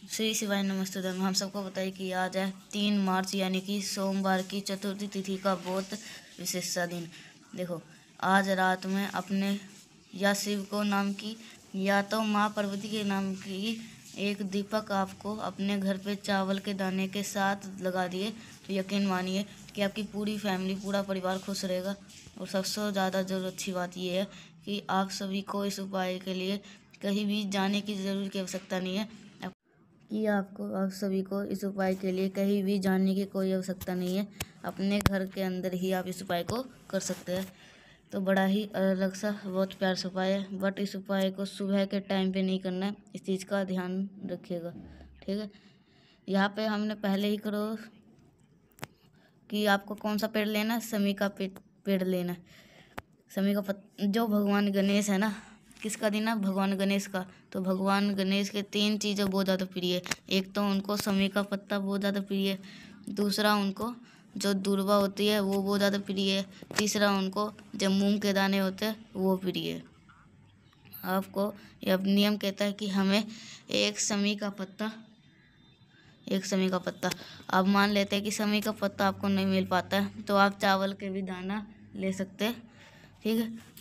श्री शिवाय नमस्ते धर्म। हम सबको बताइए कि आज है 3 मार्च यानी कि सोमवार की चतुर्थी तिथि का बहुत विशेष सा दिन। देखो, आज रात में अपने या शिव को नाम की या तो माँ पार्वती के नाम की एक दीपक आपको अपने घर पे चावल के दाने के साथ लगा दिए तो यकीन मानिए कि आपकी पूरी फैमिली, पूरा परिवार खुश रहेगा। और सबसे ज़्यादा जो अच्छी बात यह है कि आप सभी को इस उपाय के लिए कहीं भी जाने की ज़रूर की आवश्यकता नहीं है आप सभी को इस उपाय के लिए कहीं भी जाने की कोई आवश्यकता नहीं है। अपने घर के अंदर ही आप इस उपाय को कर सकते हैं। तो बड़ा ही अलग सा बहुत प्यारा सा उपाय है, बट इस उपाय को सुबह के टाइम पे नहीं करना है। इस चीज़ का ध्यान रखिएगा, ठीक है। यहाँ पे हमने पहले ही करो कि आपको कौन सा पेड़ लेना है। समी का पेड़ लेना है। समी का जो भगवान गणेश है ना, किसका दिन है? भगवान गणेश का। तो भगवान गणेश के 3 चीज़ें बहुत ज़्यादा प्रिय है। एक तो उनको समी का पत्ता बहुत ज़्यादा प्रिय है, दूसरा उनको जो दूर्वा होती है वो बहुत ज़्यादा प्रिय है, तीसरा उनको जो मूंग के दाने होते हैं वो प्रिय है। आपको यह नियम कहता है कि हमें एक समी का पत्ता आप मान लेते हैं कि समी का पत्ता आपको नहीं मिल पाता है तो आप चावल के भी दाना ले सकते हैं, ठीक है।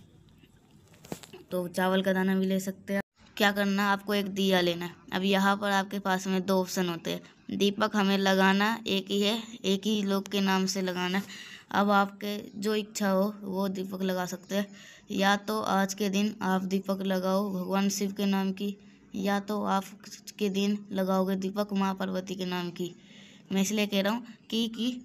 तो चावल का दाना भी ले सकते हैं। क्या करना, आपको एक दिया लेना है। अब यहाँ पर आपके पास में 2 ऑप्शन होते हैं। दीपक हमें लगाना एक ही है, एक ही लोग के नाम से लगाना है। अब आपके जो इच्छा हो वो दीपक लगा सकते हैं। या तो आज के दिन आप दीपक लगाओ भगवान शिव के नाम की, या तो आप के दिन लगाओगे दीपक माँ पार्वती के नाम की। मैं इसलिए कह रहा हूँ कि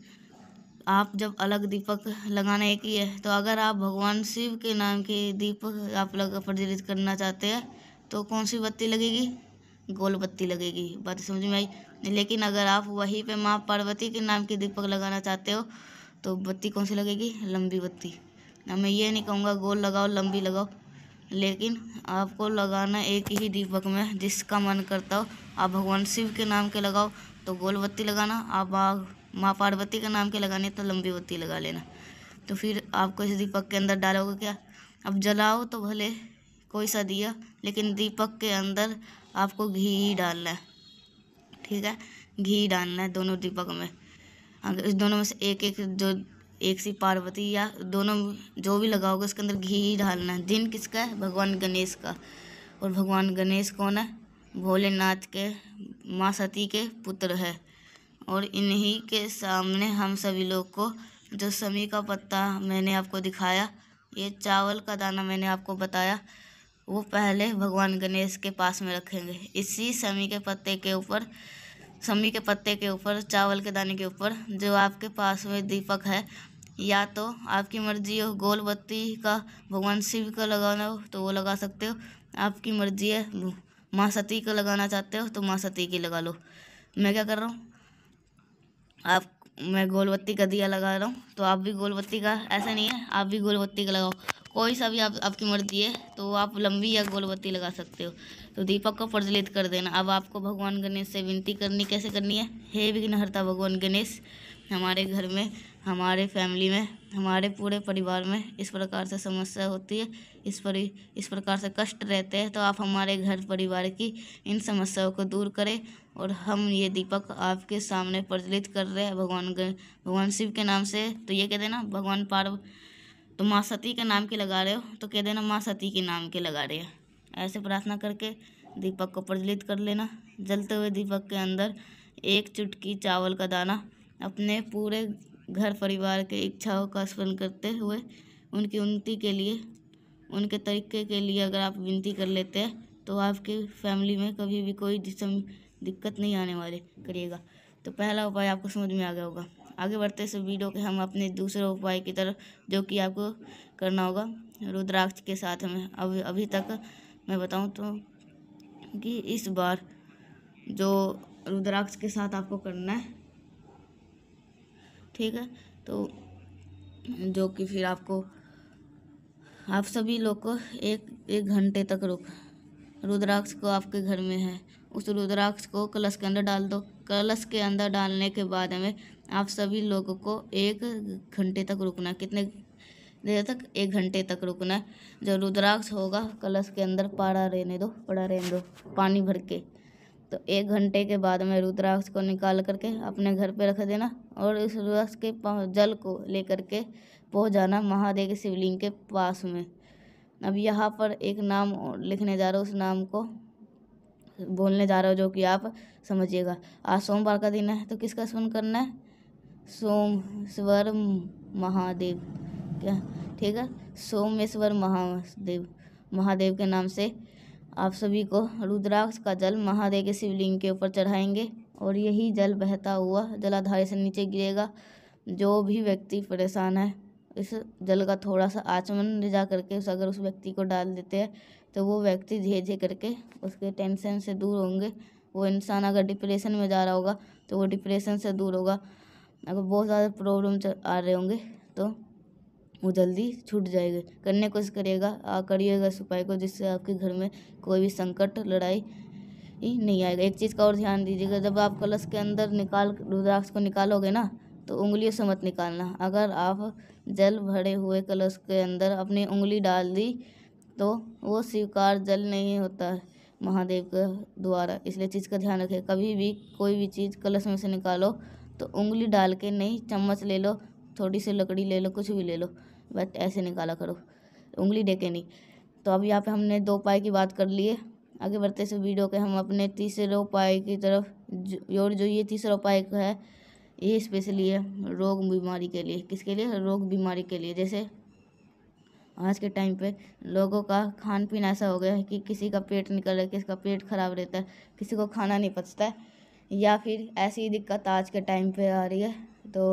आप जब अलग दीपक लगाना एक ही है, तो अगर आप भगवान शिव के नाम के दीपक आप प्रज्वलित करना चाहते हैं तो कौन सी बत्ती लगेगी? गोल बत्ती लगेगी। बात समझ में आई? लेकिन अगर आप वहीं पे माँ पार्वती के नाम की दीपक लगाना चाहते हो तो बत्ती कौन सी लगेगी? लंबी बत्ती। अब मैं ये नहीं कहूँगा गोल लगाओ लंबी लगाओ, लेकिन आपको लगाना एक ही दीपक में जिसका मन करता हो। आप भगवान शिव के नाम के लगाओ तो गोल बत्ती लगाना, आप माँ पार्वती के नाम के लगाने तो लंबी बत्ती लगा लेना। तो फिर आपको इस दीपक के अंदर डालोगे क्या? अब जलाओ तो भले कोई सा दिया, लेकिन दीपक के अंदर आपको घी डालना है, ठीक है। घी डालना है दोनों दीपक में। अगर इस दोनों में से एक सी पार्वती या दोनों जो भी लगाओगे उसके अंदर घी डालना है। दिन किसका है? भगवान गणेश का। और भगवान गणेश कौन है? भोलेनाथ के माँ सती के पुत्र है। और इन्हीं के सामने हम सभी लोग को जो समी का पत्ता मैंने आपको दिखाया, ये चावल का दाना मैंने आपको बताया, वो पहले भगवान गणेश के पास में रखेंगे। इसी समी के पत्ते के ऊपर चावल के दाने के ऊपर जो आपके पास में दीपक है, या तो आपकी मर्जी हो गोल बत्ती का भगवान शिव का लगाना हो तो वो लगा सकते हो। आपकी मर्जी है माँ सती का लगाना चाहते हो तो माँ सती की लगा लो। मैं क्या कर रहा हूँ, मैं गोल बत्ती का दिया लगा रहा हूँ तो आप भी गोल बत्ती का, ऐसा नहीं है, आप भी गोल बत्ती का लगाओ। कोई सा भी आपकी मर्जी है, तो आप लंबी या गोल बत्ती लगा सकते हो। तो दीपक को प्रज्वलित कर देना। अब आपको भगवान गणेश से विनती करनी कैसे करनी है? हे विघ्नहर्ता भगवान गणेश, हमारे घर में, हमारे फैमिली में, हमारे पूरे परिवार में इस प्रकार से समस्या होती है, इस प्रकार से कष्ट रहते हैं, तो आप हमारे घर परिवार की इन समस्याओं को दूर करें। और हम ये दीपक आपके सामने प्रज्वलित कर रहे हैं भगवान शिव के नाम से। तो ये कह देना भगवान तो माँ सती के नाम के लगा रहे हो तो कह देना माँ सती के नाम के लगा रहे हैं। ऐसे प्रार्थना करके दीपक को प्रज्वलित कर लेना। जलते हुए दीपक के अंदर एक चुटकी चावल का दाना अपने पूरे घर परिवार के इच्छाओं का स्मरण करते हुए उनकी उन्नति के लिए, उनके तरीके के लिए अगर आप विनती कर लेते हैं तो आपकी फैमिली में कभी भी कोई दिक्कत नहीं आने वाले करिएगा। तो पहला उपाय आपको समझ में आ गया होगा। आगे बढ़ते इस वीडियो के हम अपने दूसरे उपाय की तरफ, जो कि आपको करना होगा रुद्राक्ष के साथ में। अभी तक मैं बताऊं तो कि इस बार जो रुद्राक्ष के साथ आपको करना है, ठीक है। तो जो कि फिर आप सभी लोग को एक घंटे तक रुद्राक्ष को आपके घर में है, उस रुद्राक्ष को कलश के अंदर डाल दो। कलश के अंदर डालने के बाद में आप सभी लोगों को 1 घंटे तक रुकना है। कितने देर तक? 1 घंटे तक रुकना है। जो रुद्राक्ष होगा कलश के अंदर पड़ा रहने दो पानी भर के। तो 1 घंटे के बाद में रुद्राक्ष को निकाल करके अपने घर पे रख देना और इस रुद्राक्ष के जल को लेकर के पहुँच जाना महादेव के शिवलिंग के पास में। अब यहाँ पर एक नाम लिखने जा रहा हूँ, उस नाम को बोलने जा रहा हूँ जो कि आप समझिएगा। आज सोमवार का दिन है तो किसका स्मरण करना है? सोमेश्वर महादेव, क्या ठीक है, सोमेश्वर महादेव के नाम से आप सभी को रुद्राक्ष का जल महादेव के शिवलिंग के ऊपर चढ़ाएंगे और यही जल बहता हुआ जलाधार से नीचे गिरेगा। जो भी व्यक्ति परेशान है, इस जल का थोड़ा सा आचमन ले जा करके अगर उस व्यक्ति को डाल देते हैं तो वो व्यक्ति धीरे धीरे करके उसके टेंशन से दूर होंगे। वो इंसान अगर डिप्रेशन में जा रहा होगा तो वो डिप्रेशन से दूर होगा। अगर बहुत ज़्यादा प्रॉब्लम आ रहे होंगे तो वो जल्दी छूट जाएगा। करने की कोशिश करिएगा इस उपाय को, जिससे आपके घर में कोई भी संकट लड़ाई नहीं आएगा। एक चीज़ का और ध्यान दीजिएगा, जब आप कलश के अंदर रुद्राक्ष को निकालोगे ना तो उंगलियों से मत निकालना। अगर आप जल भरे हुए कलश के अंदर अपनी उंगली डाल दी तो वो स्वीकार जल नहीं होता है महादेव के द्वारा। इसलिए चीज़ का ध्यान रखें। कभी भी कोई भी चीज़ कलश में से निकालो तो उंगली डाल के नहीं, चम्मच ले लो, थोड़ी सी लकड़ी ले लो, कुछ भी ले लो, बट ऐसे निकाला करो, उंगली दे के नहीं। तो अब यहाँ पे हमने 2 उपाय की बात कर ली है। आगे बढ़ते से वीडियो के हम अपने तीसरे उपाय की तरफ और जो ये तीसरा उपाय है ये स्पेशली है रोग बीमारी के लिए। किसके लिए? रोग बीमारी के लिए। जैसे आज के टाइम पे लोगों का खान पीन ऐसा हो गया है कि किसी का पेट निकल रहा है, किसी का पेट खराब रहता है, किसी को खाना नहीं पचता है, या फिर ऐसी दिक्कत आज के टाइम पे आ रही है। तो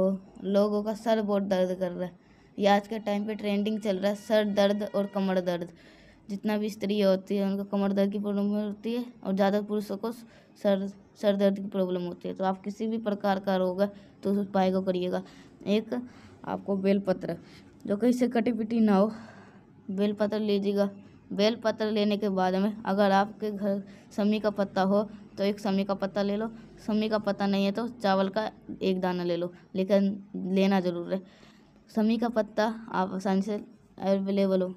लोगों का सर बहुत दर्द कर रहा है। ये आज के टाइम पे ट्रेंडिंग चल रहा है, सर दर्द और कमर दर्द। जितना भी स्त्री होती है उनको कमर दर्द की प्रॉब्लम होती है और ज़्यादा पुरुषों को सर दर्द की प्रॉब्लम होती है। तो आप किसी भी प्रकार का रोग है तो उस उपाय को करिएगा। एक आपको बेलपत्र, जो कहीं से कटी पिटी ना हो, बेलपत्र लीजिएगा। बेलपत्र लेने के बाद में अगर आपके घर समी का पत्ता हो तो एक समी का पत्ता ले लो। समी का पत्ता नहीं है तो चावल का 1 दाना ले लो, लेकिन लेना ज़रूर है। समी का पत्ता आप आसानी से अवेलेबल हो,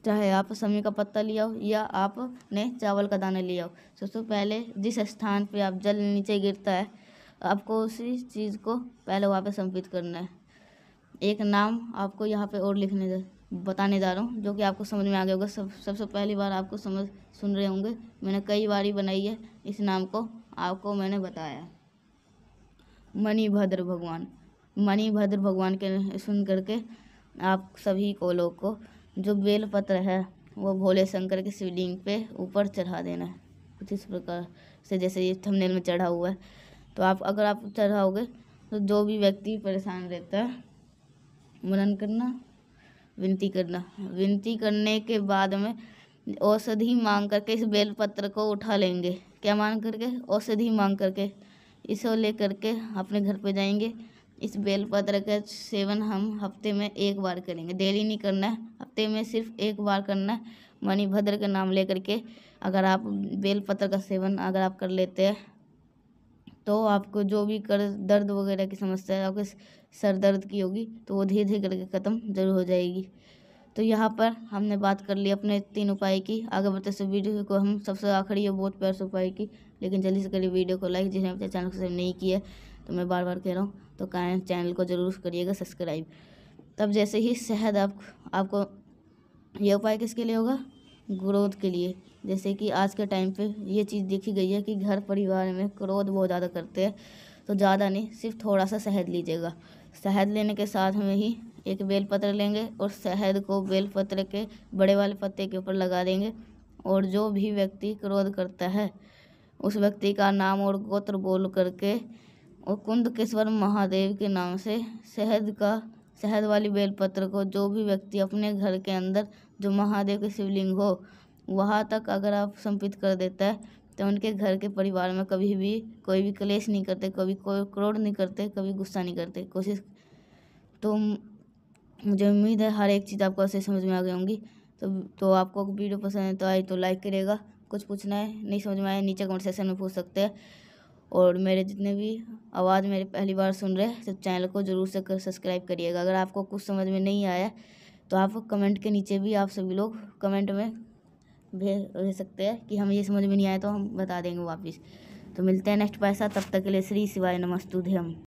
चाहे आप समी का पत्ता ले आओ या आपने चावल का दाना ले आओ। सबसे पहले जिस स्थान पे आप जल नीचे गिरता है आपको उसी चीज़ को पहले वहाँ पे संपित करना है। एक नाम आपको यहाँ पे और बताने जा रहा हूँ जो कि आपको समझ में आ गया होगा। सबसे पहली बार आपको सुन रहे होंगे। मैंने कई बारी बनाई है इस नाम को, आपको मैंने बताया। मणिभद्र भगवान के सुन करके आप सभी को लोग को जो बेलपत्र है वो भोले शंकर के शिवलिंग पे ऊपर चढ़ा देना है कुछ इस प्रकार से, जैसे ये थंबनेल में चढ़ा हुआ है। तो अगर आप चढ़ाओगे तो जो भी व्यक्ति परेशान रहता है मनन करना, विनती करने के बाद में औषधि मांग करके इस बेलपत्र को उठा लेंगे। क्या मांग करके? औषधि मांग करके इसे लेकर के अपने घर पे जाएंगे। इस बेलपत्र का सेवन हम हफ्ते में 1 बार करेंगे, डेली नहीं करना है, हफ्ते में सिर्फ 1 बार करना है। मणिभद्र का नाम लेकर के अगर आप बेलपत्र का सेवन अगर आप कर लेते हैं तो आपको जो भी दर्द वगैरह की समस्या है, आपके सर दर्द की होगी तो वो धीरे धीरे करके ख़त्म जरूर हो जाएगी। तो यहाँ पर हमने बात कर ली अपने 3 उपाय की। आगे बढ़ते से वीडियो को हम सबसे आखिरी है बहुत प्यार से उपाय की, लेकिन जल्दी से करिए वीडियो को लाइक, जिसने अपने चैनल को सब्सक्राइब नहीं किया तो मैं बार बार कह रहा हूँ तो चैनल को ज़रूर करिएगा सब्सक्राइब। तब जैसे ही शहद आपको ये उपाय किसके लिए होगा? ग्रोथ के लिए। जैसे कि आज के टाइम पे ये चीज़ देखी गई है कि घर परिवार में क्रोध बहुत ज़्यादा करते हैं, तो ज़्यादा नहीं, सिर्फ थोड़ा सा शहद लीजिएगा। शहद लेने के साथ में ही एक बेलपत्र लेंगे और शहद को बेलपत्र के बड़े वाले पत्ते के ऊपर लगा देंगे और जो भी व्यक्ति क्रोध करता है उस व्यक्ति का नाम और गोत्र बोल करके और कुंदकेश्वर महादेव के नाम से शहद वाली बेलपत्र को जो भी व्यक्ति अपने घर के अंदर जो महादेव के शिवलिंग हो वहाँ तक अगर आप संपित कर देता है तो उनके घर के परिवार में कभी भी कोई भी क्लेश नहीं करते, कभी कोई क्रोध नहीं करते, कभी गुस्सा नहीं करते। तो मुझे उम्मीद है हर एक चीज़ आपको ऐसे समझ में आ गई होंगी। तो आपको वीडियो पसंद आई तो लाइक करिएगा। कुछ पूछना है, नहीं समझ में आया, नीचे कमेंट सेक्शन में पूछ सकते हैं। और मेरे जितने भी आवाज़ मेरे पहली बार सुन रहे हैं तो चैनल को ज़रूर से सब्सक्राइब करिएगा। अगर आपको कुछ समझ में नहीं आया तो आप कमेंट के नीचे भी आप सभी लोग कमेंट में भेज सकते हैं कि हमें ये समझ में नहीं आया तो हम बता देंगे वापस। तो मिलते हैं नेक्स्ट पैसा, तब तक के लिए श्री शिवाय नमस्तुभ्यम।